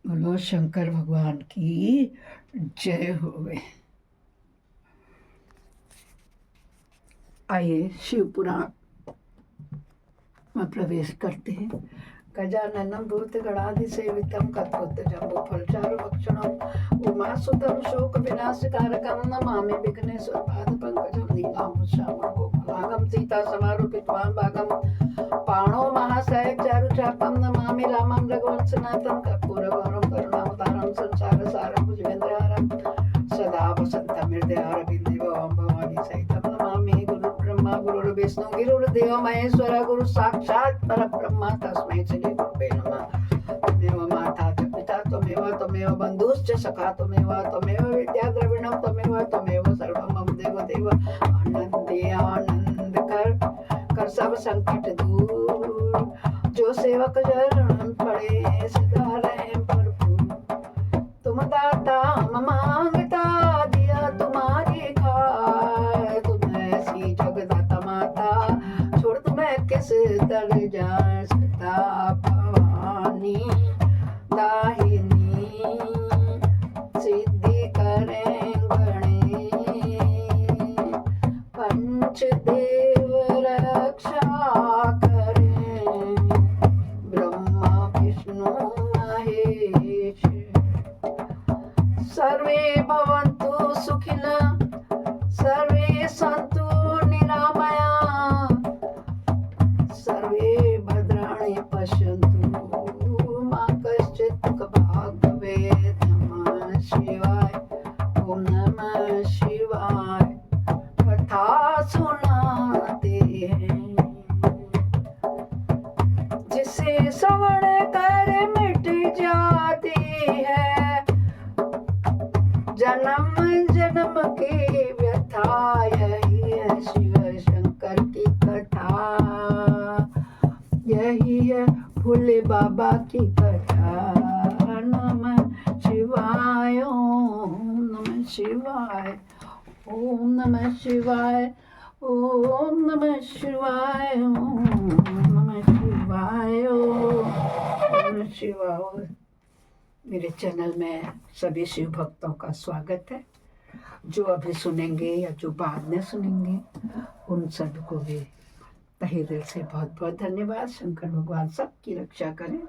बोलो शंकर भगवान की जय होवे। आइए शिव पुराण में प्रवेश करते हैं। गजाननं भूतगणाधिसेवितं कद्भुतजम्बुफलचारुभक्षणम् उमासुतं शोकविनाशकारकं नमामि विघ्नेश्वरपादपङ्कजं नीलाम्बुश्यामलकोमलांगं सीतासमारूपित्वां भागं पाणो महासयचारुचापं नमामि रामं रघुवंशनाथं कर्पूरगौरं करुणावतारं संसारसारं भुजगेन्द्रहारं सदा वसन्तं हृदयारविन्दे भवानी सहितं नमामि। गुरुर्ब्रह्मा गुरुर्विष्णु गुरुर्देवो महेश्वर गुरु साक्षात् परब्रह्म तस्मै श्री गुरुवे नमः। त्वमेव माता च पिता त्वमेव बन्धुश्च सखा त्वमेव विद्या द्रविणं त्वमेव सर्वं मम देव देव आनंद कर सब संकट दूर। जो सेवक चरण पड़े सदा रहे भरपूर। तुम दाता हम मांगता दिया तुम्हारी खाए। तुम ऐसी जगदाता माता छोड़ तुम्हें किस दर जा सकता। भवानी दाहिनी सिद्धि करें गणे पंचदेव रक्षा करें ब्रह्मा विष्णु महेश। सर्वे भवन्तु सुखिनः सर्वे सन्तु निरामया सर्वे भद्राणि पश्यन्तु मा कश्चित् दुःखभाग् भवेत्। नमः शिवाय ओम नमः शिवाय। कथा सुनाते हैं जिसे श्रवण कर मिट जाती है जन्म जन्म की व्यथा। यही है शिव शंकर की कथा, यही है भोले बाबा की कथा। नमः शिवाय ओम नमः शिवाय ओम नमः शिवाय ओम नमः शिवाय ओम नमः शिवाय ओम नमः शिवाय। मेरे चैनल में सभी शिव भक्तों का स्वागत है। जो अभी सुनेंगे या जो बाद में सुनेंगे उन सभी को भी तहे दिल से बहुत बहुत धन्यवाद। शंकर भगवान सबकी रक्षा करें।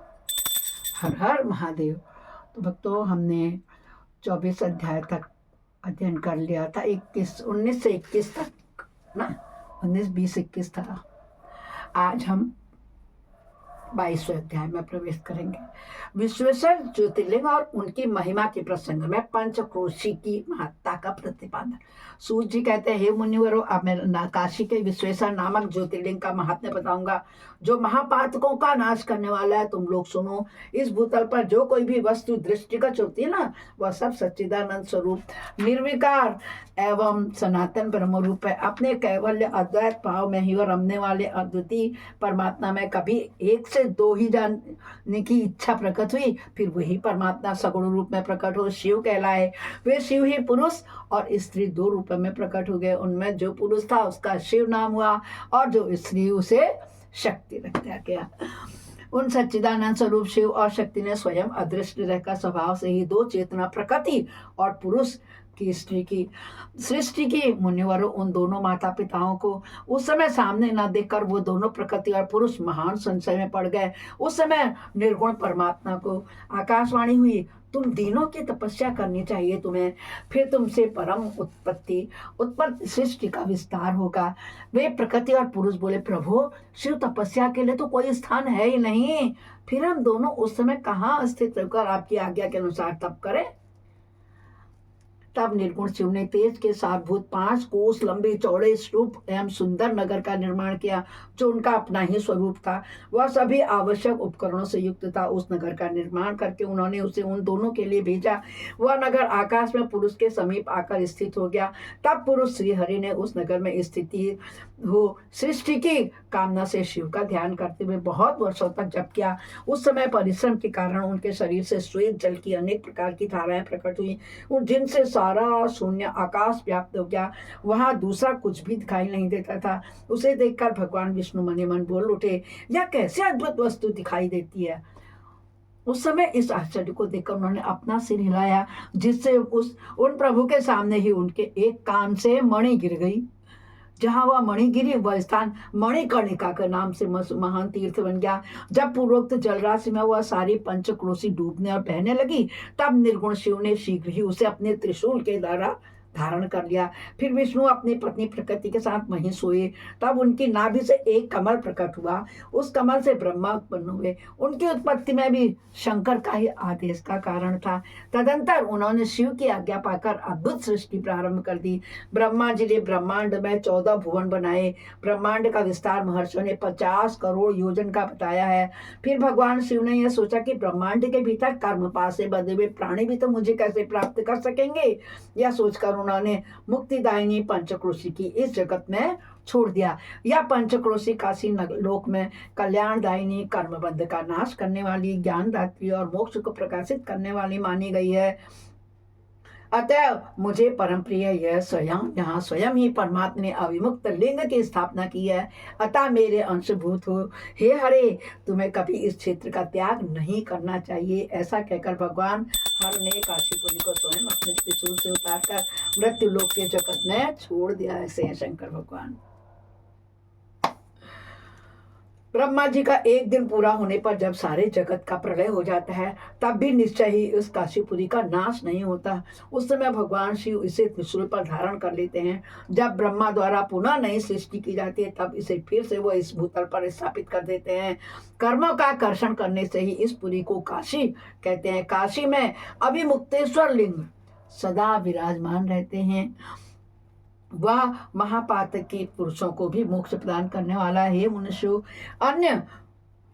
हर हर महादेव। तो भक्तों, हमने 24 अध्याय तक अध्ययन कर लिया था। 19 से 21 तक ना, 19, 20, 21 था। आज हम 22वें अध्याय में प्रवेश करेंगे। विश्वेश्वर ज्योतिर्लिंग और उनकी महिमा के प्रसंग में पंचक्रोशी की महत्ता का प्रतिपादन। सूत जी कहते हैं, हे मुनिवरों, अब मैं काशी के विश्वेश्वर नामक ज्योतिर्लिंग का महात्म्य बताऊंगा जो महापातकों का नाश करने वाला है। तुम लोग सुनो। इस भूतल पर जो कोई भी वस्तु दृष्टिगत होती है ना, वह सब सच्चिदानंद स्वरूप निर्विकार एवं सनातन ब्रह्म रूप है। अपने कैवल्य अद्वैत भाव में ही और रमने वाले अद्वितीय परमात्मा में कभी एक से दो ही जानने की इच्छा प्रकट हुई, फिर वही परमात्मा सगुण रूप में प्रकट हो शिव कहलाए। वे शिव ही पुरुष और स्त्री दो रूप में प्रकट हो गए। उनमें जो पुरुष था उसका शिव नाम हुआ और जो स्त्री उसे शक्ति रख दिया गया। उन सच्चिदानंद स्वरूप शिव और शक्ति ने स्वयं अदृश्य रहकर स्वभाव से ही दो चेतना प्रकृति और पुरुष की स्त्री की सृष्टि की। मुनिवरों, उन दोनों माता पिताओं को उस समय सामने न देखकर वो दोनों प्रकृति और पुरुष महान संशय में पड़ गए। उस समय निर्गुण परमात्मा को आकाशवाणी हुई, तुम तीनों की तपस्या करनी चाहिए तुम्हें, फिर तुमसे परम उत्पत्ति सृष्टि का विस्तार होगा। वे प्रकृति और पुरुष बोले, प्रभु, शिव तपस्या के लिए तो कोई स्थान है ही नहीं, फिर हम दोनों उस समय कहाँ स्थित होकर आपकी आज्ञा के अनुसार तप करें। तब निर्गुण शिव ने तेज के सारभूत 5 कोस लंबे चौड़े स्तूप एवं सुंदर नगर का निर्माण किया जो उनका अपना ही स्वरूप था। वह सभी आवश्यक उपकरणों से युक्त था। उस नगर का निर्माण करके उन्होंने उसे उन दोनों के लिए भेजा। वह नगर आकाश में पुरुष के समीप आकर स्थित हो गया। तब पुरुष श्री हरि ने उस नगर में स्थिति हो सृष्टि की कामना से शिव का ध्यान करते हुए बहुत वर्षों तक जप किया। उस समय परिश्रम के कारण उनके शरीर से श्वेत जल की अनेक प्रकार की धाराएं प्रकट हुई, जिनसे सारा शून्य आकाश व्याप्त हो गया। वहां दूसरा कुछ भी दिखाई नहीं देता था। उसे देखकर भगवान विष्णु मन ही मन बोल उठे, यह कैसे अद्भुत वस्तु दिखाई देती है। उस समय इस आश्चर्य को देखकर उन्होंने अपना सिर हिलाया, जिससे उन प्रभु के सामने ही उनके एक कान से मणि गिर गई। जहां वह मणि गिरी वह स्थान मणिकर्णिका के नाम से महान तीर्थ बन गया। जब पूर्वोक्त जलराशि में वह सारी पंचक्रोशी डूबने और बहने लगी, तब निर्गुण शिव ने शीघ्र ही उसे अपने त्रिशूल के द्वारा धारण कर लिया। फिर विष्णु अपनी पत्नी प्रकृति के साथ वहीं सोए। तब उनकी नाभि से एक कमल प्रकट हुआ। उस कमल से ब्रह्मा उत्पन्न हुए। उनकी उत्पत्ति में भी शंकर का ही आदेश का कारण था। तदंतर उन्होंने शिव की आज्ञा पाकर अद्भुत सृष्टि प्रारंभ कर दी। ब्रह्मा जी ने ब्रह्मांड में 14 भुवन बनाए। ब्रह्मांड का विस्तार महर्षियों ने 50 करोड़ योजन का बताया है। फिर भगवान शिव ने यह सोचा कि ब्रह्मांड के भीतर कर्मपाश से बंधे हुए प्राणी भी तो मुझे कैसे प्राप्त कर सकेंगे। यह सोचकर उन्होंने मुक्तिदायिनी पंचक्रोशी की इस जगत में छोड़ दिया। यह पंचक्रोशी काशी लोक में कल्याणदायिनी, कर्मबंध का नाश करने वाली, ज्ञानदात्री और मोक्ष को प्रकाशित करने वाली मानी गई है। अतः मुझे परम प्रिय यह यहाँ स्वयं ही परमात्मा ने अविमुक्त लिंग की स्थापना की है। अतः मेरे अंशभूत हो, हे हरे, तुम्हें कभी इस क्षेत्र का त्याग नहीं करना चाहिए। ऐसा कहकर भगवान हर ने काशीपुरी को स्वयं अपने त्रिशूल से उतारकर मृत्यु लोक के जगत में छोड़ दिया। ऐसे है शंकर भगवान। ब्रह्मा जी का एक दिन पूरा होने पर जब सारे जगत का प्रलय हो जाता है, तब भी निश्चय ही इस काशीपुरी का नाश नहीं होता। उस समय भगवान शिव इसे त्रिशूल पर धारण कर लेते हैं। जब ब्रह्मा द्वारा पुनः नई सृष्टि की जाती है, तब इसे फिर से वो इस भूतल पर स्थापित कर देते हैं। कर्मों का कर्षण करने से ही इस पुरी को काशी कहते हैं। काशी में अभिमुक्तेश्वर लिंग सदा विराजमान रहते हैं। वह महापातकी पुरुषों को भी मोक्ष प्रदान करने वाला है। मनुष्य अन्य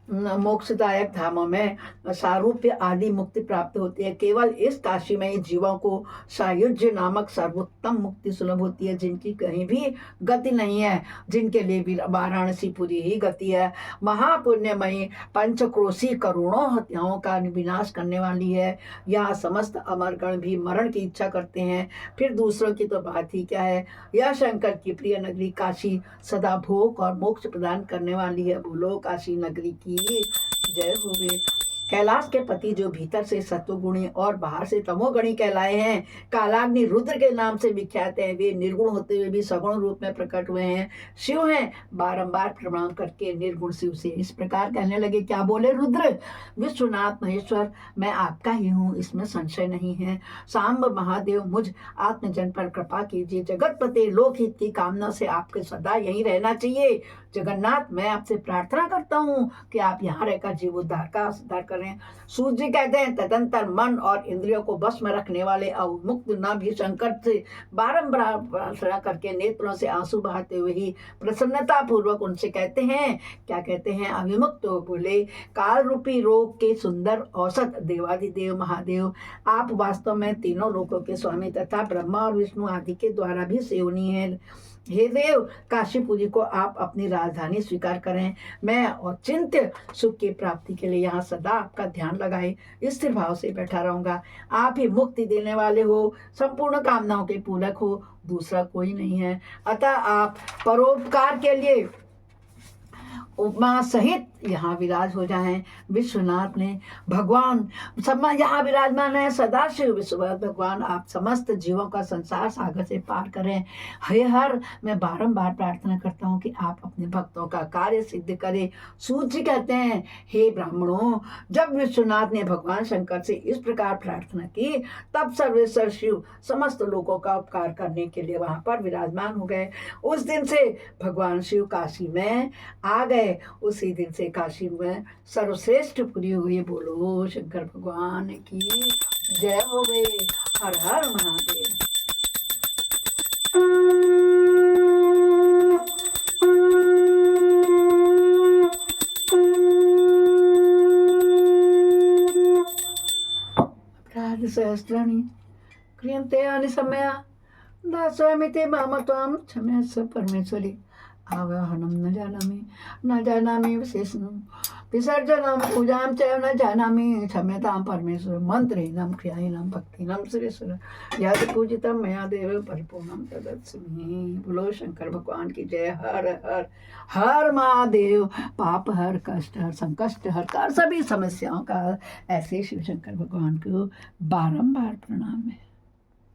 मोक्षदायक धामों में सारूप्य आदि मुक्ति प्राप्त होती है। केवल इस काशी में जीवों को सायुज्य नामक सर्वोत्तम मुक्ति सुलभ होती है, जिनकी कहीं भी गति नहीं है, जिनके लिए भी वाराणसी पुरी ही गति है। महापुण्यमयी पंचक्रोशी करोड़ों हत्याओं का विनाश करने वाली है। यहाँ समस्त अमरगण भी मरण की इच्छा करते हैं, फिर दूसरों की तो बात ही क्या है। यह शंकर की प्रिय नगरी काशी सदा भोग और मोक्ष प्रदान करने वाली है। बोलो काशी नगरी की जय होवे। कैलाश के पति जो भीतर से सत्वगुणी और बाहर से तमोगुणी कहलाए हैं, कालाग्नि रुद्र के नाम से विख्यात हैं। वे निर्गुण होते हुए भी सगुण रूप में प्रकट हुए हैं, शिव हैं। बारंबार प्रणाम करके निर्गुण शिव से इस प्रकार कहने लगे। क्या बोले रुद्र? विश्वनाथ महेश्वर, मैं आपका ही हूँ, इसमें संशय नहीं है। सांब महादेव, मुझ आत्मजन पर कृपा कीजिए। जगतपति, लोकहित की कामना से आपके सदा यहीं रहना चाहिए। जगन्नाथ, मैं आपसे प्रार्थना करता हूँ कि आप यहाँ रहकर जीव उद्धार का सुधार करें। सूर्य जी कहते हैं, तदंतर मन और इंद्रियों को बस में रखने वाले अवमुक्त न भी शंकर से बारंबार प्रार्थना करके नेत्रों से आंसू बहाते हुए ही प्रसन्नता पूर्वक उनसे कहते हैं, क्या कहते हैं? अविमुक्त बोले, काल रूपी रोग के सुंदर औसत देवादिदेव महादेव, आप वास्तव में तीनों लोकों के स्वामी तथा ब्रह्मा और विष्णु आदि के द्वारा भी सेवनीय है। हे देव, काशीपुरी को आप अपनी राजधानी स्वीकार करें। मैं औचित्य सुख की प्राप्ति के लिए यहाँ सदा आपका ध्यान लगाए स्थिर भाव से बैठा रहूंगा। आप ही मुक्ति देने वाले हो, संपूर्ण कामनाओं के पूरक हो, दूसरा कोई नहीं है। अतः आप परोपकार के लिए उपमा सहित यहाँ विराज हो जाएं। विश्वनाथ ने भगवान सब यहाँ विराजमान है। सदाशिव विश्वनाथ भगवान, आप समस्त जीवों का संसार सागर से पार करें। हे हर, मैं बारंबार प्रार्थना करता हूँ कि आप अपने भक्तों का कार्य सिद्ध करें। सूर्य कहते हैं, हे ब्राह्मणों, जब विश्वनाथ ने भगवान शंकर से इस प्रकार प्रार्थना की, तब सर्वेश्वर शिव समस्त लोगों का उपकार करने के लिए वहां पर विराजमान हो गए। उस दिन से भगवान शिव काशी में आ गए। उसी दिन से काशी में सर्वश्रेष्ठ पुरी हुई। बोलो शंकर भगवान की जय हो गई। हर हर महादेव। अपराध सहस्राणि क्रियन्ते अनिशमया दास्वामिते माम त्वां क्षमस्व परमेश्वरी। आवाहनम न जानामि विशेषणं विसर्जनम पूजां च न जानामि क्षम्यतां परमेश्वर मंत्रेणं क्रियाणां भक्तिनं सुरेश्वर यद पूजितं मया देव परिपूर्णं तदस्मि। बोलो शंकर भगवान की जय। हर हर हर महादेव। पाप हर, कष्ट हर, संकष्ट हर, कर सभी समस्याओं का। ऐसे शिव शंकर भगवान को बारंबार प्रणाम है।